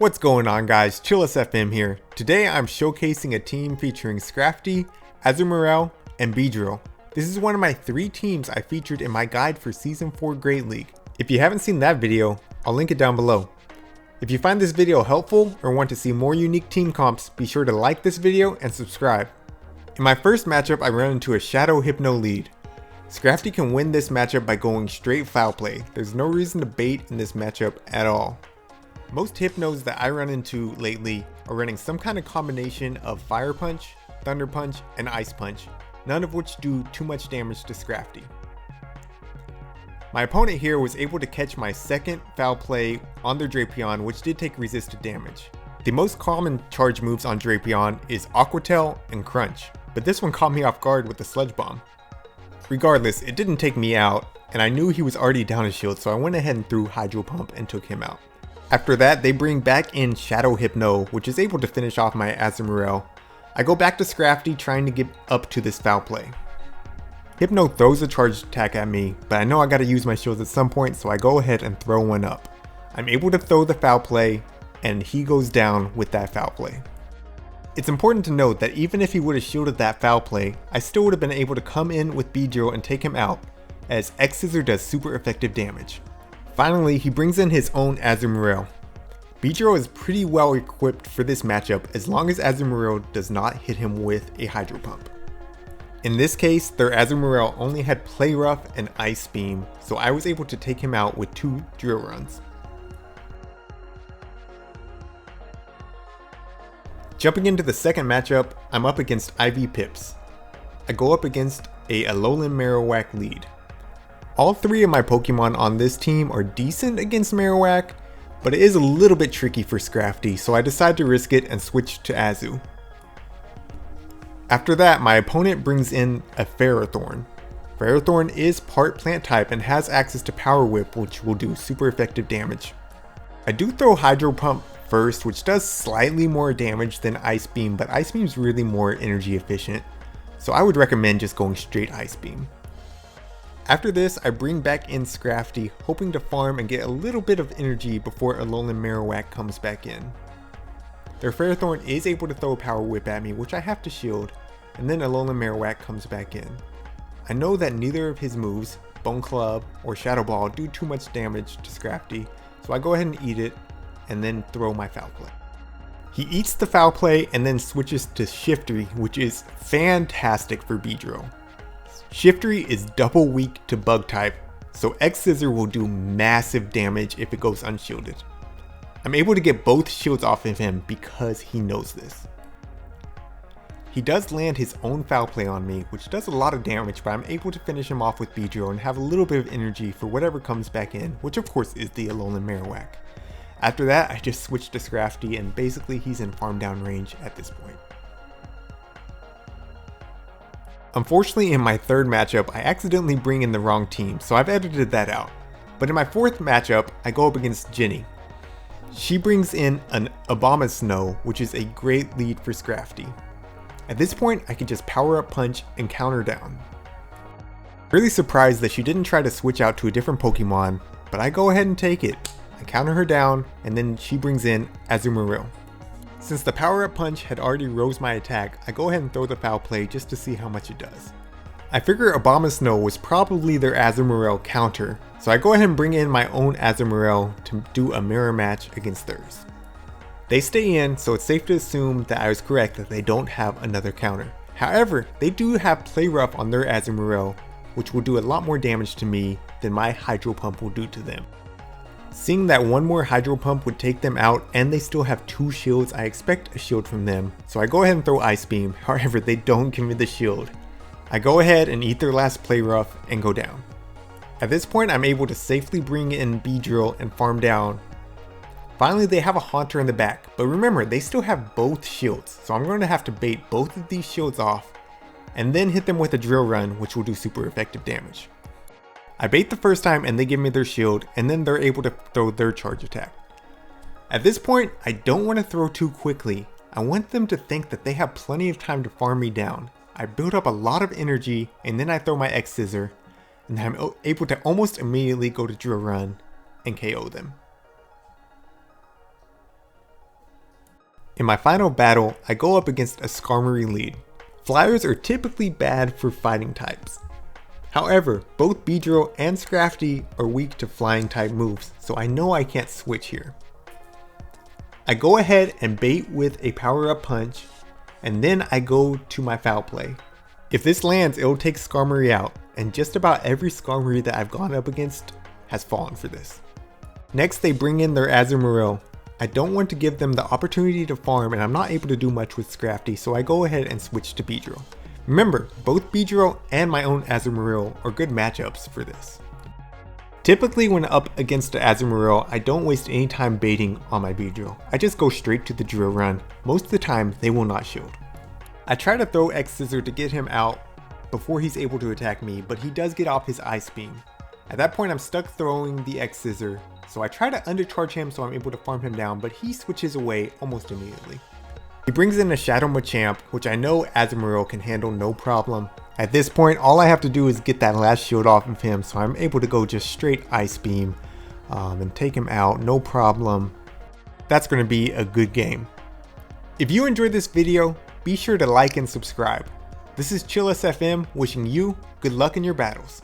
What's going on, guys? ChillsFM here. Today I'm showcasing a team featuring Scrafty, Azumarill, and Beedrill. This is one of my 3 teams I featured in my guide for Season 4 Great League. If you haven't seen that video, I'll link it down below. If you find this video helpful or want to see more unique team comps, be sure to like this video and subscribe. In my first matchup, I ran into a Shadow Hypno lead. Scrafty can win this matchup by going straight foul play. There's no reason to bait in this matchup at all. Most Hypnos that I run into lately are running some kind of combination of Fire Punch, Thunder Punch, and Ice Punch, none of which do too much damage to Scrafty. My opponent here was able to catch my second foul play on their Drapion, which did take resisted damage. The most common charge moves on Drapion is Aqua Tail and Crunch, but this one caught me off guard with the Sludge Bomb. Regardless, it didn't take me out, and I knew he was already down a shield, so I went ahead and threw Hydro Pump and took him out. After that, they bring back in Shadow Hypno, which is able to finish off my Azumarill. I go back to Scrafty trying to get up to this foul play. Hypno throws a charge attack at me, but I know I gotta use my shields at some point, so I go ahead and throw one up. I'm able to throw the foul play, and he goes down with that foul play. It's important to note that even if he would have shielded that foul play, I still would have been able to come in with Beedrill and take him out, as X-Scissor does super effective damage. Finally, he brings in his own Azumarill. Beedrill is pretty well equipped for this matchup as long as Azumarill does not hit him with a Hydro Pump. In this case, their Azumarill only had Play Rough and Ice Beam, so I was able to take him out with 2 drill runs. Jumping into the second matchup, I'm up against IV Pips. I go up against a Alolan Marowak lead. All 3 of my Pokemon on this team are decent against Marowak, but it is a little bit tricky for Scrafty, so I decide to risk it and switch to Azu. After that, my opponent brings in a Ferrothorn. Ferrothorn is part plant type and has access to Power Whip, which will do super effective damage. I do throw Hydro Pump first, which does slightly more damage than Ice Beam, but Ice Beam is really more energy efficient, so I would recommend just going straight Ice Beam. After this, I bring back in Scrafty, hoping to farm and get a little bit of energy before Alolan Marowak comes back in. Their Ferrothorn is able to throw a Power Whip at me, which I have to shield, and then Alolan Marowak comes back in. I know that neither of his moves, Bone Club or Shadow Ball, do too much damage to Scrafty, so I go ahead and eat it, and then throw my foul play. He eats the foul play and then switches to Shiftry, which is fantastic for Beedrill. Shiftry is double weak to bug type, so X-Scissor will do massive damage if it goes unshielded. I'm able to get both shields off of him because he knows this. He does land his own foul play on me, which does a lot of damage, but I'm able to finish him off with Beedrill and have a little bit of energy for whatever comes back in, which of course is the Alolan Marowak. After that, I just switch to Scrafty and basically he's in farm down range at this point. Unfortunately, in my third matchup, I accidentally bring in the wrong team, so I've edited that out. But in my fourth matchup, I go up against Jenny. She brings in an Abomasnow, which is a great lead for Scrafty. At this point, I can just power up Punch and counter down. Really surprised that she didn't try to switch out to a different Pokemon, but I go ahead and take it. I counter her down, and then she brings in Azumarill. Since the Power Up Punch had already rose my attack, I go ahead and throw the foul play just to see how much it does. I figure Abomasnow was probably their Azumarill counter, so I go ahead and bring in my own Azumarill to do a mirror match against theirs. They stay in, so it's safe to assume that I was correct that they don't have another counter. However, they do have Play Rough on their Azumarill, which will do a lot more damage to me than my Hydro Pump will do to them. Seeing that one more Hydro Pump would take them out and they still have 2 shields, I expect a shield from them, so I go ahead and throw Ice Beam. However, they don't give me the shield. I go ahead and eat their last Play Rough and go down. At this point, I'm able to safely bring in Beedrill and farm down. Finally, they have a Haunter in the back, but remember, they still have both shields, so I'm going to have to bait both of these shields off and then hit them with a Drill Run, which will do super effective damage. I bait the first time and they give me their shield, and then they're able to throw their charge attack. At this point, I don't want to throw too quickly. I want them to think that they have plenty of time to farm me down. I build up a lot of energy, and then I throw my X-Scissor, and I'm able to almost immediately go to Drill Run and KO them. In my final battle, I go up against a Skarmory lead. Flyers are typically bad for fighting types. However, both Beedrill and Scrafty are weak to flying type moves, so I know I can't switch here. I go ahead and bait with a power up punch, and then I go to my foul play. If this lands, it'll take Skarmory out, and just about every Skarmory that I've gone up against has fallen for this. Next, they bring in their Azumarill. I don't want to give them the opportunity to farm, and I'm not able to do much with Scrafty, so I go ahead and switch to Beedrill. Remember, both Beedrill and my own Azumarill are good matchups for this. Typically when up against the Azumarill, I don't waste any time baiting on my Beedrill. I just go straight to the drill run. Most of the time, they will not shield. I try to throw X Scissor to get him out before he's able to attack me, but he does get off his Ice Beam. At that point, I'm stuck throwing the X Scissor, so I try to undercharge him so I'm able to farm him down, but he switches away almost immediately. He brings in a Shadow Machamp, which I know Azumarill can handle no problem. At this point, all I have to do is get that last shield off of him, so I'm able to go just straight Ice Beam and take him out, no problem. That's going to be a good game. If you enjoyed this video, be sure to like and subscribe. This is ChillsFM wishing you good luck in your battles.